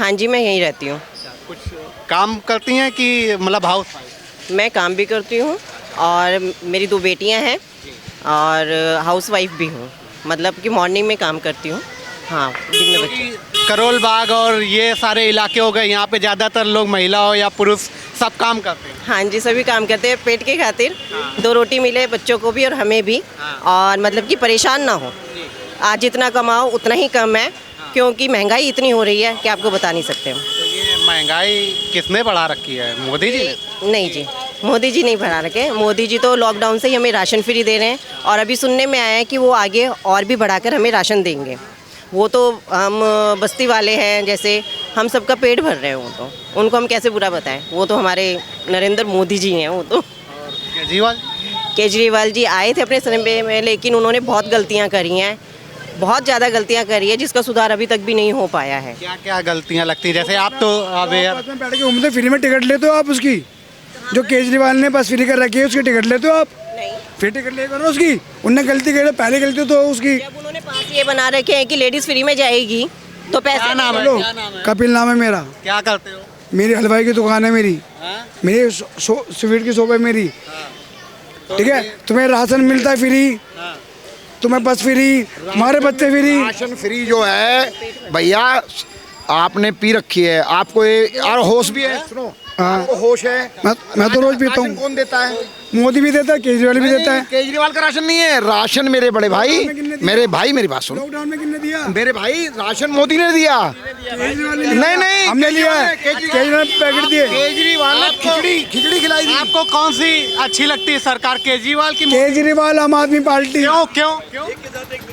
हाँ जी, मैं यहीं रहती हूँ। कुछ काम करती हैं कि मतलब हाउस? मैं काम भी करती हूँ और मेरी 2 बेटियाँ हैं और हाउसवाइफ भी हूँ। मतलब कि मॉर्निंग में काम करती हूँ। हाँ, दिन में बच्चे। करोल बाग और ये सारे इलाके हो गए, यहाँ पे ज़्यादातर लोग महिला हो या पुरुष सब काम करते हैं। हाँ जी, सभी काम करते हैं पेट के खातिर। 2 रोटी मिले बच्चों को भी और हमें भी। और मतलब कि परेशान ना हो। आज जितना कमाओ उतना ही कम है, क्योंकि महंगाई इतनी हो रही है कि आपको बता नहीं सकते हम। तो ये महंगाई किसने बढ़ा रखी है, मोदी जी ने? नहीं जी, मोदी जी नहीं बढ़ा रखे। मोदी जी तो लॉकडाउन से ही हमें राशन फ्री दे रहे हैं और अभी सुनने में आया है कि वो आगे और भी बढ़ाकर हमें राशन देंगे। वो तो हम बस्ती वाले हैं, जैसे हम सबका पेट भर रहे हैं वो तो। उनको हम कैसे बुरा बताएं? वो तो हमारे नरेंद्र मोदी जी हैं वो तो। केजरीवाल जी आए थे अपने समय में, लेकिन उन्होंने बहुत गलतियाँ करी हैं, बहुत ज़्यादा गलतियाँ करी है, जिसका सुधार अभी तक भी नहीं हो पाया है। क्या क्या गलतियाँ लगती हैं? जैसे आप तो अवेयर। बस में बैठ के घूमते, फ्री में टिकट लेते हो आप उसकी, जो केजरीवाल ने बस फ्री कर रखी है उसकी टिकट लेते हो आप? नहीं, फिर टिकट ले करो उसकी। उनने गलती की, पहले गलती तो उसकी। जब उन्होंने पास ये बना रखे हैं कि लेडीज़ फ्री में जाएगी तो पैसे क्या नाम है? लो, क्या नाम है? कपिल नाम है मेरा। क्या करते हो? मेरी हलवाई की दुकान है मेरी, हाँ? मेरी स्वीट की शॉप है मेरी। ठीक है, तुम्हें राशन मिलता है फ्री, हाँ। तुम्हें बस फ्री, हमारे बच्चे फ्री। राशन फ्री जो है भैया आपने पी रखी है, आपको ये और होश भी है। सुनो, हाँ। आपको होश है। मैं तो रोज पीता राशन हूँ। कौन देता है? मोदी भी देता है, केजरीवाल भी देता है। केजरीवाल का राशन नहीं है, राशन मेरे बड़े भाई, लॉकडाउन में किसने दिया? मेरे भाई मेरी बात सुनो। लॉकडाउन में किसने दिया? मेरे भाई राशन मोदी ने दिया। केजरीवाल ने नहीं नहीं, हमने लिया है। केजरीवाल ने पैकेट दिए। केजरीवाल ने खिचड़ी खिलाई थी। आपको कौन सी अच्छी लगती है सरकार, केजरीवाल की? केजरीवाल, आम आदमी पार्टी। क्यों क्यों क्यों?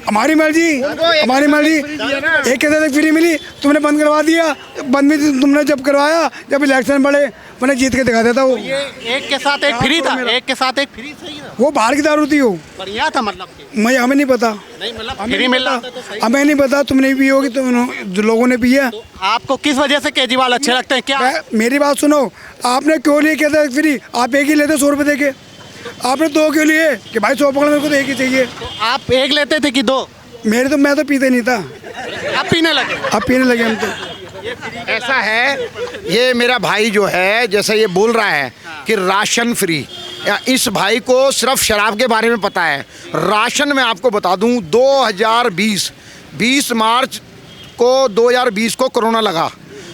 हमारी मर्जी, हमारी मर्जी। एक के साथ एक फ्री मिली, तुमने बंद करवा दिया। बंद भी तुमने जब करवाया, जब इलेक्शन बड़े, मैंने जीत के दिखा देता वो। ये एक के साथ एक फ्री था, एक के साथ एक फ्री सही था, वो बाहर की दारू थी वो। बढ़िया था मतलब कि। मैं हमें नहीं पता, नहीं मतलब फ्री मिल रहा था तो सही। हमें नहीं पता, तुमने भी होगी तो जो लोगों ने पिया। तो आपको किस वजह से केजरीवाल अच्छे लगते हैं क्या? मेरी बात सुनो, आपने क्यों लिए कहते फ्री? आप एक ही लेते 100 रुपये देके, आपने 2 क्यों लिए कि भाई 100 पकड़, मेरे को तो एक ही चाहिए। तो आप एक लेते थे कि 2? मैं तो पीते नहीं था, आप पीने लगे? अब पीने लगे हम तो। ऐसा है, ये मेरा भाई जो है जैसे ये बोल रहा है कि राशन फ्री, इस भाई को सिर्फ शराब के बारे में पता है। राशन में आपको बता दूं 2020 मार्च को 2020 को कोरोना लगा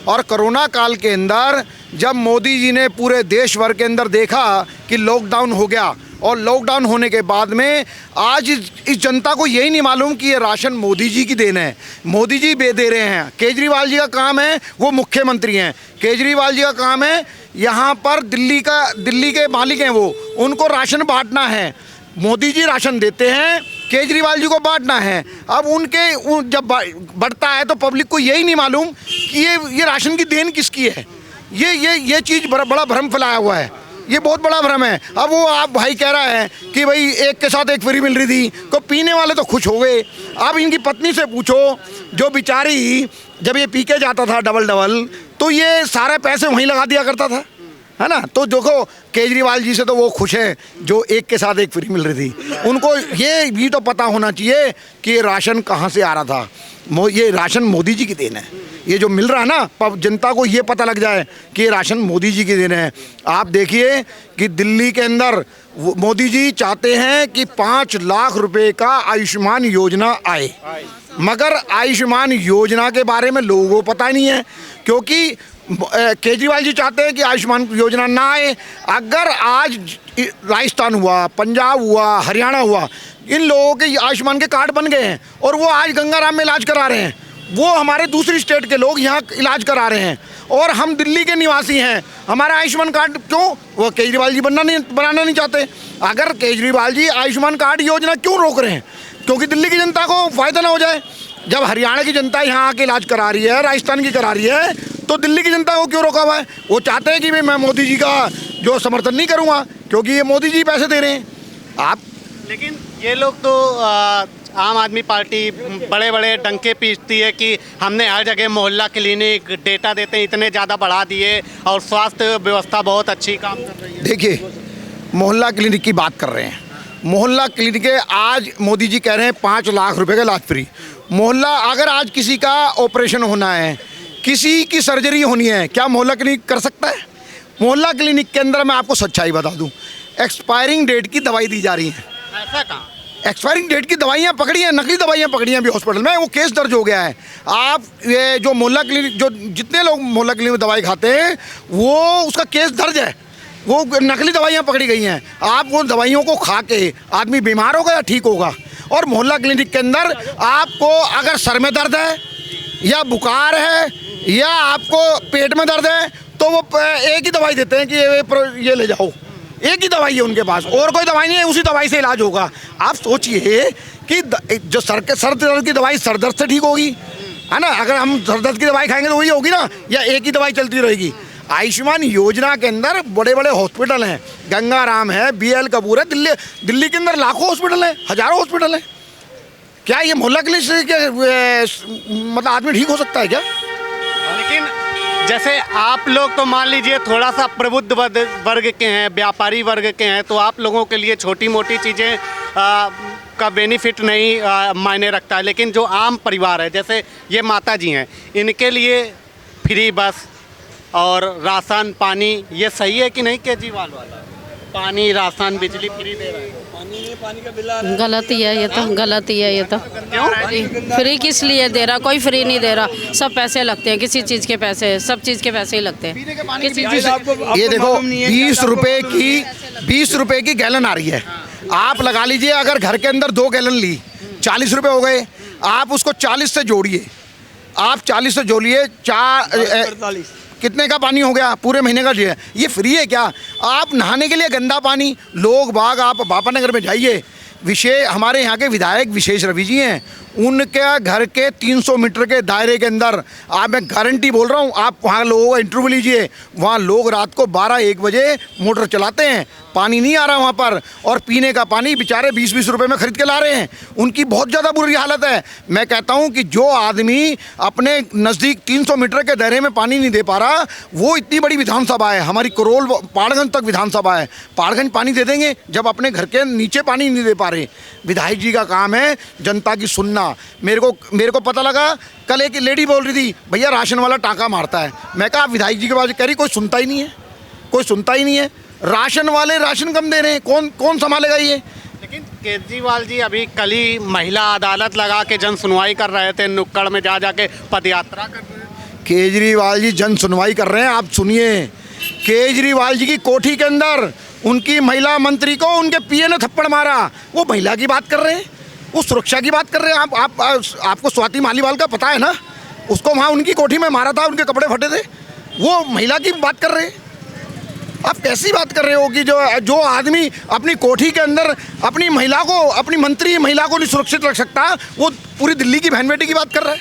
और कोरोना काल के अंदर जब मोदी जी ने पूरे देश भर के अंदर देखा कि लॉकडाउन हो गया और लॉकडाउन होने के बाद में आज इस जनता को यही नहीं मालूम कि ये राशन मोदी जी की देन है, मोदी जी दे रहे हैं। केजरीवाल जी का काम है, वो मुख्यमंत्री हैं, केजरीवाल जी का काम है यहाँ पर दिल्ली के मालिक हैं वो, उनको राशन बांटना है। मोदी जी राशन देते हैं, केजरीवाल जी को बांटना है। अब जब बढ़ता है तो पब्लिक को यही नहीं मालूम कि ये राशन की देन किसकी है। ये चीज़ बड़ा भ्रम फैलाया हुआ है, ये बहुत बड़ा भ्रम है। अब वो आप भाई कह रहा है कि भाई एक के साथ एक फ्री मिल रही थी, तो पीने वाले तो खुश हो गए। अब इनकी पत्नी से पूछो, जो बेचारी जब ये पी के जाता था डबल तो ये सारे पैसे वहीं लगा दिया करता था, है ना। तो देखो केजरीवाल जी से तो वो खुश है जो एक के साथ एक फ्री मिल रही थी। उनको ये भी तो पता होना चाहिए कि ये राशन कहाँ से आ रहा था। ये राशन मोदी जी की देन है। ये जो मिल रहा है ना, जनता को ये पता लग जाए कि ये राशन मोदी जी की देन है। आप देखिए कि दिल्ली के अंदर मोदी जी चाहते हैं कि 5 लाख रुपए का आयुष्मान योजना आए, मगर आयुष्मान योजना के बारे में लोगों को पता नहीं है, क्योंकि केजरीवाल जी चाहते हैं कि आयुष्मान योजना ना आए। अगर आज राजस्थान हुआ, पंजाब हुआ, हरियाणा हुआ, इन लोगों के आयुष्मान के कार्ड बन गए हैं और वो आज गंगाराम में इलाज करा रहे हैं। वो हमारे दूसरी स्टेट के लोग यहाँ इलाज करा रहे हैं और हम दिल्ली के निवासी हैं, हमारा आयुष्मान कार्ड क्यों वो केजरीवाल जी बनाना नहीं चाहते। अगर केजरीवाल जी आयुष्मान कार्ड योजना क्यों रोक रहे हैं? क्योंकि दिल्ली की जनता को फ़ायदा ना हो जाए। जब हरियाणा की जनता यहाँ आके इलाज करा रही है, राजस्थान की करा रही है, तो दिल्ली की जनता को क्यों रोका हुआ है? वो चाहते हैं कि भाई मैं मोदी जी का जो समर्थन नहीं करूँगा क्योंकि ये मोदी जी पैसे दे रहे हैं। आप लेकिन ये लोग तो आम आदमी पार्टी बड़े बड़े डंके पीटती है कि हमने हर जगह मोहल्ला क्लिनिक डेटा देते हैं इतने ज़्यादा बढ़ा दिए और स्वास्थ्य व्यवस्था बहुत अच्छी काम कर रही है। देखिए, मोहल्ला क्लिनिक की बात कर रहे हैं। मोहल्ला क्लिनिक आज मोदी जी कह रहे हैं 5 लाख रुपए का इलाज फ्री। मोहल्ला अगर आज किसी का ऑपरेशन होना है किसी की सर्जरी होनी है, क्या मोहल्ला क्लिनिक कर सकता है? मोहल्ला क्लिनिक के अंदर मैं आपको सच्चाई बता दूं, एक्सपायरिंग डेट की दवाई दी जा रही है। ऐसा कहाँ? एक्सपायरिंग डेट की दवाइयाँ पकड़ी हैं, नकली दवाइयाँ पकड़ी हैं अभी हॉस्पिटल में, वो केस दर्ज हो गया है। आप ये जो मोहल्ला क्लिनिक, जो जितने लोग मोहल्ला क्लिनिक में दवाई खाते हैं वो उसका केस दर्ज है, वो नकली दवाइयाँ पकड़ी गई हैं। आप वो दवाइयों को खा के आदमी बीमार होगा या ठीक होगा? और मोहल्ला क्लिनिक के अंदर आपको अगर सर में दर्द है या बुखार है या आपको पेट में दर्द है तो वो एक ही दवाई देते हैं कि ये ले जाओ, एक ही दवाई है उनके पास, और कोई दवाई नहीं है, उसी दवाई से इलाज होगा। आप सोचिए कि जो सर दर्द की दवाई सर दर्द से ठीक होगी, है ना? अगर हम सर दर्द की दवाई खाएंगे तो वही होगी ना, या एक ही दवाई चलती रहेगी? आयुष्मान योजना के अंदर बड़े बड़े हॉस्पिटल हैं, गंगाराम है, BL कपूर है, दिल्ली के अंदर लाखों हॉस्पिटल हैं, हजारों हॉस्पिटल हैं। क्या ये मोहल्ला क्लिनिक से मतलब आदमी ठीक हो सकता है क्या? लेकिन जैसे आप लोग तो मान लीजिए थोड़ा सा प्रबुद्ध वर्ग के हैं, व्यापारी वर्ग के हैं, तो आप लोगों के लिए छोटी मोटी चीज़ें का बेनिफिट नहीं मायने रखता है। लेकिन जो आम परिवार है, जैसे ये माता जी हैं, इनके लिए फ्री बस और राशन पानी, ये सही है कि नहीं केजरीवाल वाला? पानी, राशन, बिजली फ्री दे रहा है। गलत ही है ये तो, गलत ही है ये तो। फ्री किस लिए दे रहा? कोई फ्री नहीं दे रहा, सब पैसे लगते हैं, किसी चीज़ के पैसे, सब चीज़ के पैसे ही लगते हैं। ये देखो 20 रुपए की गैलन आ रही है, आप लगा लीजिए अगर घर के अंदर 2 गैलन ली 40 रुपए हो गए, आप उसको 40 से जोड़िए, आप 40 से जोड़िए, 4 कितने का पानी हो गया? पूरे महीने का जो है ये फ्री है क्या? आप नहाने के लिए गंदा पानी, लोग बाग, आप बापानगर में जाइए, हमारे यहाँ के विधायक विशेष रवि जी हैं, उनके घर के 300 मीटर के दायरे के अंदर, मैं गारंटी बोल रहा हूँ, आप वहाँ लोगों का इंटरव्यू लीजिए, वहाँ लोग रात को 12-1 बजे मोटर चलाते हैं, पानी नहीं आ रहा वहाँ पर, और पीने का पानी बेचारे 20-20 रुपए में खरीद के ला रहे हैं, उनकी बहुत ज़्यादा बुरी हालत है। मैं कहता हूँ कि जो आदमी अपने नज़दीक 300 मीटर के दायरे में पानी नहीं दे पा रहा, वो इतनी बड़ी विधानसभा है हमारी, करोल पहाड़गंज तक विधानसभा है, पहाड़गंज पानी दे देंगे जब अपने घर के नीचे पानी नहीं दे पा रहे? विधायक जी का काम है जनता की सुनना। मेरे को पता लगा, कल एक लेडी बोल रही थी भैया राशन वाला टाँका मारता है, मैं कहा विधायक जी के बात कह रही, कोई सुनता ही नहीं है, कोई सुनता ही नहीं है। राशन वाले राशन कम दे रहे हैं, कौन संभालेगा ये? लेकिन केजरीवाल जी अभी कल ही महिला अदालत लगा के जन सुनवाई कर रहे थे, नुक्कड़ में जा के पद यात्रा कर रहे हैं। केजरीवाल जी जन सुनवाई कर रहे हैं, आप सुनिए, केजरीवाल जी की कोठी के अंदर उनकी महिला मंत्री को उनके पीए ने थप्पड़ मारा, वो महिला की बात कर रहे हैं, वो सुरक्षा की बात कर रहे हैं। आपको स्वाति मालीवाल का पता है ना, उसको वहाँ उनकी कोठी में मारा था, उनके कपड़े फटे थे, वो महिला की बात कर रहे हैं। आप कैसी बात कर रहे हो कि जो आदमी अपनी कोठी के अंदर अपनी महिला को, अपनी मंत्री महिला को नहीं सुरक्षित रख सकता, वो पूरी दिल्ली की बहन बेटी की बात कर रहा है?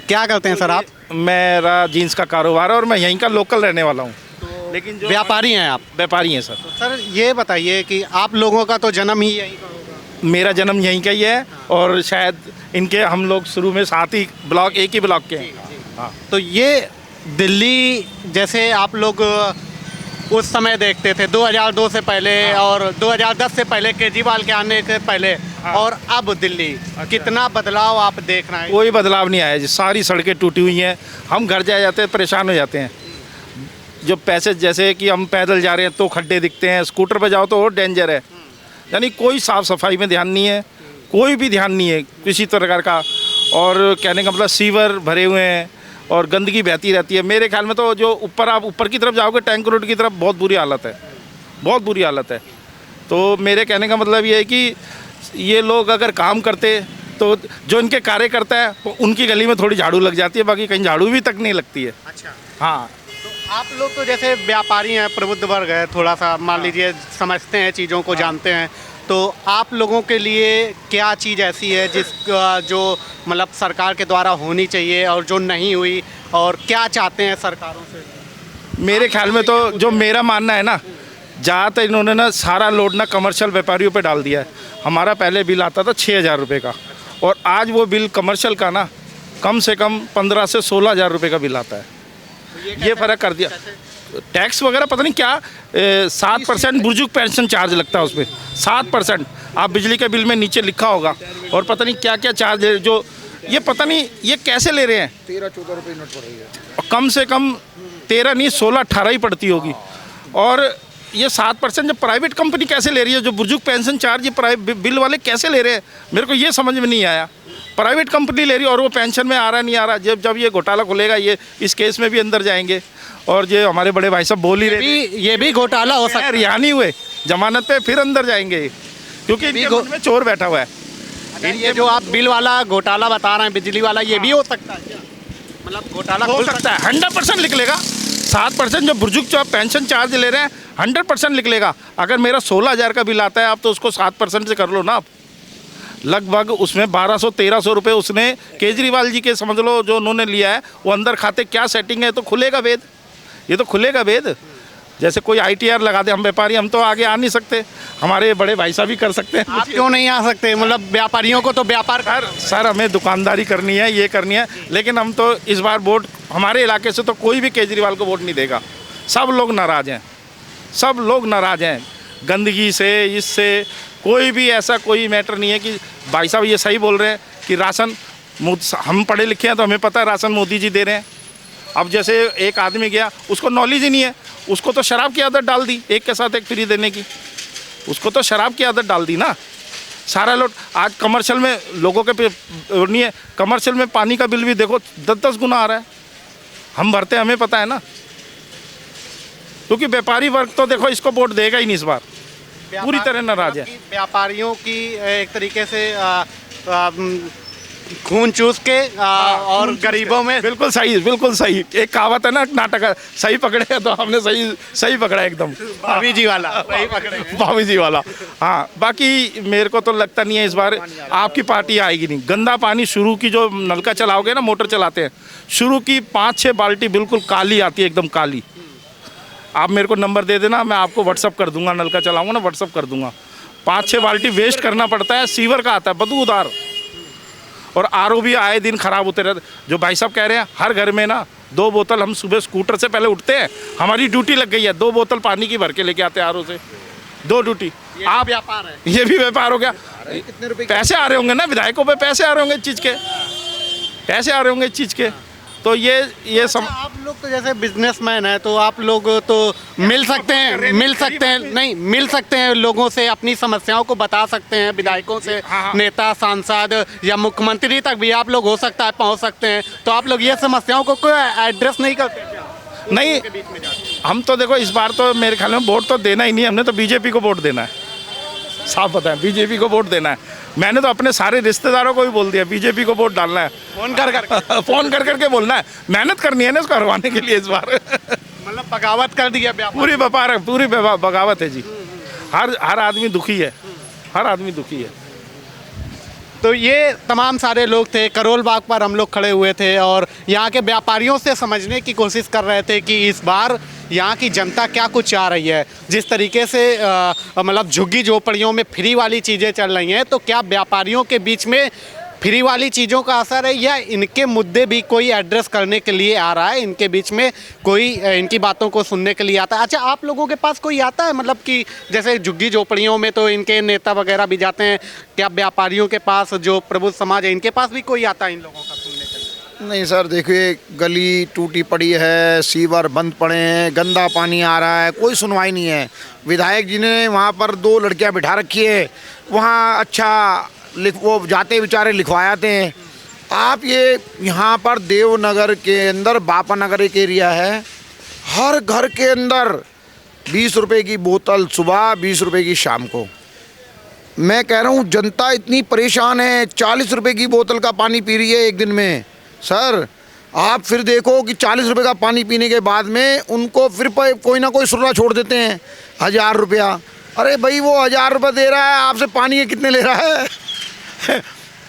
क्या करते हैं सर आप? मेरा जीन्स का कारोबार है और मैं यहीं का लोकल रहने वाला हूँ। लेकिन जो व्यापारी हैं आप? व्यापारी हैं सर। तो सर ये बताइए कि आप लोगों का तो जन्म ही यहीं का होगा? मेरा जन्म यहीं का ही है और शायद इनके हम लोग शुरू में साथ ही ब्लॉक, एक ही ब्लॉक के हैं। हाँ, तो ये दिल्ली जैसे आप लोग उस समय देखते थे 2002 से पहले, हाँ, और 2010 से पहले, केजरीवाल के आने के पहले, हाँ, और अब दिल्ली, कितना बदलाव आप देख रहे हैं? कोई बदलाव नहीं आया जी, सारी सड़कें टूटी हुई हैं, हम घर जाते हैं परेशान हो जाते हैं। जो पैसे, जैसे कि हम पैदल जा रहे हैं तो खड्डे दिखते हैं, स्कूटर पर जाओ तो और डेंजर है, यानी कोई साफ़ सफाई में ध्यान नहीं है, कोई भी ध्यान नहीं है किसी प्रकार का। और कहने का मतलब सीवर भरे हुए हैं और गंदगी बहती रहती है। मेरे ख्याल में तो जो आप ऊपर की तरफ जाओगे टैंक रोड की तरफ, बहुत बुरी हालत है, बहुत बुरी हालत है। तो मेरे कहने का मतलब ये है कि ये लोग अगर काम करते तो जो इनके कार्यकर्ता है उनकी गली में थोड़ी झाड़ू लग जाती है, बाकी कहीं झाड़ू भी तक नहीं लगती है। अच्छा, हाँ, तो आप लोग तो जैसे व्यापारी हैं, प्रबुद्ध वर्ग है, थोड़ा सा मान लीजिए समझते हैं, चीज़ों को जानते हैं, तो आप लोगों के लिए क्या चीज़ ऐसी है जो मतलब सरकार के द्वारा होनी चाहिए और जो नहीं हुई, और क्या चाहते हैं सरकारों से? मेरे ख्याल में तो जो मेरा मानना है ना, ज़्यादातर इन्होंने ना सारा लोड ना कमर्शियल व्यापारियों पे डाल दिया है। हमारा पहले बिल आता था 6,000 रुपये का, और आज वो बिल कमर्शियल का ना कम से कम 15 से 16,000 रुपये का बिल आता है। ये फ़र्क कर दिया। टैक्स वगैरह पता नहीं क्या 7% बुजुर्ग पेंशन चार्ज लगता है उसमें, 7%। आप बिजली के बिल में नीचे लिखा होगा, और पता नहीं क्या क्या चार्ज है, जो ये पता नहीं ये कैसे ले रहे हैं। 13-14 रुपये नोट पड़ रही है। कम से कम 13 नहीं 16-18 ही पड़ती होगी। और ये 7% जब प्राइवेट कंपनी कैसे ले रही है, जो बुजुर्ग पेंशन चार्ज ये प्राइवेट बिल वाले कैसे ले रहे हैं, मेरे को ये समझ में नहीं आया। प्राइवेट कंपनी ले रही है और वो पेंशन में आ रहा नहीं आ रहा। जब ये घोटाला खुलेगा ये इस केस में भी अंदर जाएंगे। और ये हमारे बड़े भाई साहब बोल ही रहे ये भी घोटाला हो सकता है, रिहा नहीं हुए जमानत पे फिर अंदर जाएंगे, क्योंकि इनके मन में चोर बैठा हुआ है। ये जो आप बिल वाला घोटाला बता रहे हैं, बिजली वाला, ये भी हो सकता है क्या? मतलब घोटाला हो सकता है, 100% निकलेगा। 7% जो बुजुर्ग जो पेंशन चार्ज ले रहे हैं 100% निकलेगा। अगर मेरा 16,000 का बिल आता है आप तो उसको 7% से कर लो ना आप। लगभग उसमें 1200-1300 रुपये उसने केजरीवाल जी के समझ लो जो उन्होंने लिया है वो अंदर खाते क्या सेटिंग है, तो खुलेगा वेद, ये तो खुलेगा वेद। जैसे कोई ITR लगा दे, हम व्यापारी हम तो आगे आ नहीं सकते, हमारे बड़े भाई साहब भी कर सकते हैं। आप क्यों नहीं आ सकते? मतलब व्यापारियों को तो व्यापार सर हमें दुकानदारी करनी है, ये करनी है, लेकिन हम तो इस बार वोट हमारे इलाके से तो कोई भी केजरीवाल को वोट नहीं देगा। सब लोग नाराज़ हैं, सब लोग नाराज़ हैं गंदगी से, इससे कोई भी ऐसा कोई मैटर नहीं है कि भाई साहब ये सही बोल रहे हैं कि राशन हम पढ़े लिखे हैं तो हमें पता है राशन मोदी जी दे रहे हैं। अब जैसे एक आदमी गया उसको नॉलेज ही नहीं है, उसको तो शराब की आदत डाल दी, एक के साथ एक फ्री देने की, उसको तो शराब की आदत डाल दी ना। सारा लोग आज कमर्शियल में लोगों के नहीं है, कमर्शियल में पानी का बिल भी देखो 10-10 गुना आ रहा है, हम भरते हैं, हमें पता है ना। क्योंकि व्यापारी वर्ग तो देखो इसको वोट देगा ही नहीं इस बार, पूरी तरह नाराज है। व्यापारियों की एक तरीके से खून चूस के और गरीबों में बिल्कुल सही। एक कहावत है ना नाटक है, सही पकड़े तो हमने सही पकड़ा एकदम, भाभी जी वाला सही पकड़े, भाभी जी वाला। हाँ, बाकी मेरे को तो लगता नहीं है इस बार आपकी पार्टी आएगी नहीं। गंदा पानी शुरू की जो नलका चलाओगे ना, मोटर चलाते हैं, शुरू की 5-6 बाल्टी बिल्कुल काली आती है, एकदम काली। आप मेरे को नंबर दे देना, मैं आपको व्हाट्सअप कर दूंगा, नलका चलाऊंगा ना व्हाट्सअप कर दूंगा। 5-6 बाल्टी वेस्ट करना पड़ता है, सीवर का आता है बदबूदार। और RO भी आए दिन ख़राब होते रहते। जो भाई साहब कह रहे हैं हर घर में ना 2 बोतल, हम सुबह स्कूटर से पहले उठते हैं, हमारी ड्यूटी लग गई है 2 बोतल पानी की भर के लेके आते हैं RO से, 2 ड्यूटी। आप व्यापार है, ये भी व्यापार हो गया। पैसे आ रहे होंगे ना विधायकों पे, पैसे आ रहे होंगे चीज़ के, पैसे आ रहे होंगे चीज़ के। तो ये आप लोग तो जैसे बिजनेसमैन हैं तो आप लोग तो मिल सकते हैं लोगों से, अपनी समस्याओं को बता सकते हैं, विधायकों से, नेता सांसद या मुख्यमंत्री तक भी आप लोग हो सकता है पहुंच सकते हैं। तो आप लोग ये समस्याओं को कोई एड्रेस नहीं करते? नहीं, हम तो देखो इस बार तो मेरे ख्याल में वोट तो देना ही नहीं, हमने तो BJP को वोट देना है, साफ पता है, BJP को वोट देना है। मैंने तो अपने सारे रिश्तेदारों को भी बोल दिया BJP को वोट डालना है, फ़ोन कर करके बोलना है, मेहनत करनी है ना इसको हरवाने के लिए इस बार। मतलब बगावत कर दिया, पूरी बगावत है जी। हर आदमी दुखी है, हर आदमी दुखी है। तो ये तमाम सारे लोग थे, करोल बाग पर हम लोग खड़े हुए थे और यहाँ के व्यापारियों से समझने की कोशिश कर रहे थे कि इस बार यहाँ की जनता क्या कुछ चाह रही है। जिस तरीके से मतलब झुग्गी झोपड़ियों में फ्री वाली चीज़ें चल रही हैं, तो क्या व्यापारियों के बीच में फ्री वाली चीज़ों का असर है या इनके मुद्दे भी कोई एड्रेस करने के लिए आ रहा है, इनके बीच में कोई इनकी बातों को सुनने के लिए आता है? अच्छा, आप लोगों के पास कोई आता है, मतलब कि जैसे झुग्गी झोपड़ियों में तो इनके नेता वगैरह भी जाते हैं, क्या व्यापारियों के पास जो प्रबुद्ध समाज है इनके पास भी कोई आता है इन लोगों का सुनने के लिए? नहीं सर, देखिए गली टूटी पड़ी है, सीवर बंद पड़े हैं, गंदा पानी आ रहा है, कोई सुनवाई नहीं है। विधायक जी ने वहाँ पर 2 लड़कियाँ बिठा रखी है, वहाँ अच्छा वो जाते बेचारे लिखवा आते हैं। आप ये यहाँ पर देवनगर के अंदर बापा नगर एक एरिया है, हर घर के अंदर 20 रुपए की बोतल सुबह, 20 रुपए की शाम को। मैं कह रहा हूँ जनता इतनी परेशान है, 40 रुपए की बोतल का पानी पी रही है एक दिन में। सर आप फिर देखो कि 40 रुपए का पानी पीने के बाद में उनको फिर कोई ना कोई सुरला छोड़ देते हैं 1000 रुपया। अरे भाई वो 1000 रुपये दे रहा है, आपसे पानी के कितने ले रहा है?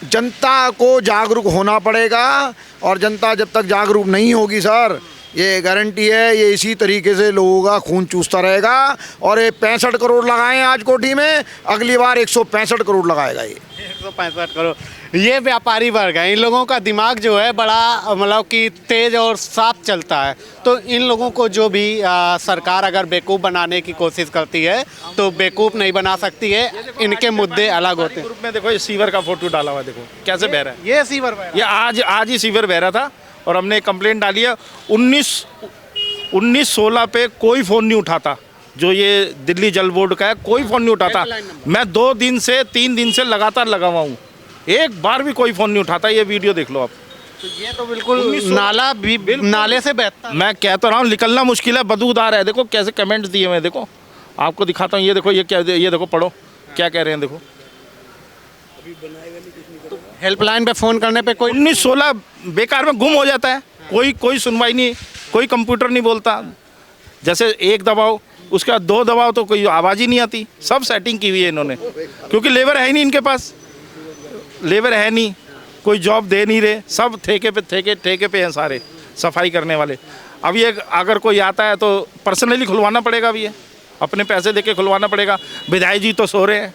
जनता को जागरूक होना पड़ेगा और जनता जब तक जागरूक नहीं होगी सर, ये गारंटी है ये इसी तरीके से लोगों का खून चूसता रहेगा। और ये 65 करोड़ लगाए आज कोठी में, अगली बार 165 करोड़ लगाएगा ये। 165 करोड़। ये व्यापारी वर्ग है, इन लोगों का दिमाग जो है बड़ा मतलब कि तेज और साफ चलता है। तो इन लोगों को जो भी सरकार अगर बेवकूफ़ बनाने की कोशिश करती है तो बेवकूफ़ नहीं बना सकती है, इनके मुद्दे अलग होते हैं। ग्रुप में देखो ये सीवर का फोटो डाला हुआ है, देखो कैसे बह रहा है। ये सीवर बह रहा है। ये आज ही सीवर बह रहा था और हमने कंप्लेंट डाली है। 19-16 पे कोई फ़ोन नहीं उठाता, जो ये दिल्ली जल बोर्ड का है, कोई फ़ोन नहीं उठाता। मैं 2 दिन से 3 दिन से लगातार लगा हुआ हूँ, एक बार भी कोई फ़ोन नहीं उठाता। ये वीडियो देख लो आप। तो ये तो बिल्कुल नाला भी नाले से बहता है। मैं कहता रहा हूँ निकलना मुश्किल है, बदबूदार है। देखो कैसे कमेंट्स दिए हुए हैं, देखो आपको दिखाता हूँ। ये देखो, ये क्या, ये देखो, पढ़ो क्या कह रहे हैं, देखो। हेल्पलाइन पे फ़ोन करने पे कोई 19-16 बेकार में गुम हो जाता है, कोई सुनवाई नहीं, कोई कंप्यूटर नहीं बोलता। जैसे एक दबाओ, उसके बाद 2 दबाओ तो कोई आवाज़ ही नहीं आती। सब सेटिंग की हुई है इन्होंने, क्योंकि लेबर है ही नहीं इनके पास, लेबर है नहीं, कोई जॉब दे नहीं रहे, सब ठेके पे हैं सारे सफाई करने वाले। अब ये अगर कोई आता है तो पर्सनली खुलवाना पड़ेगा, अब ये अपने पैसे देके खुलवाना पड़ेगा। विधायक जी तो सो रहे हैं,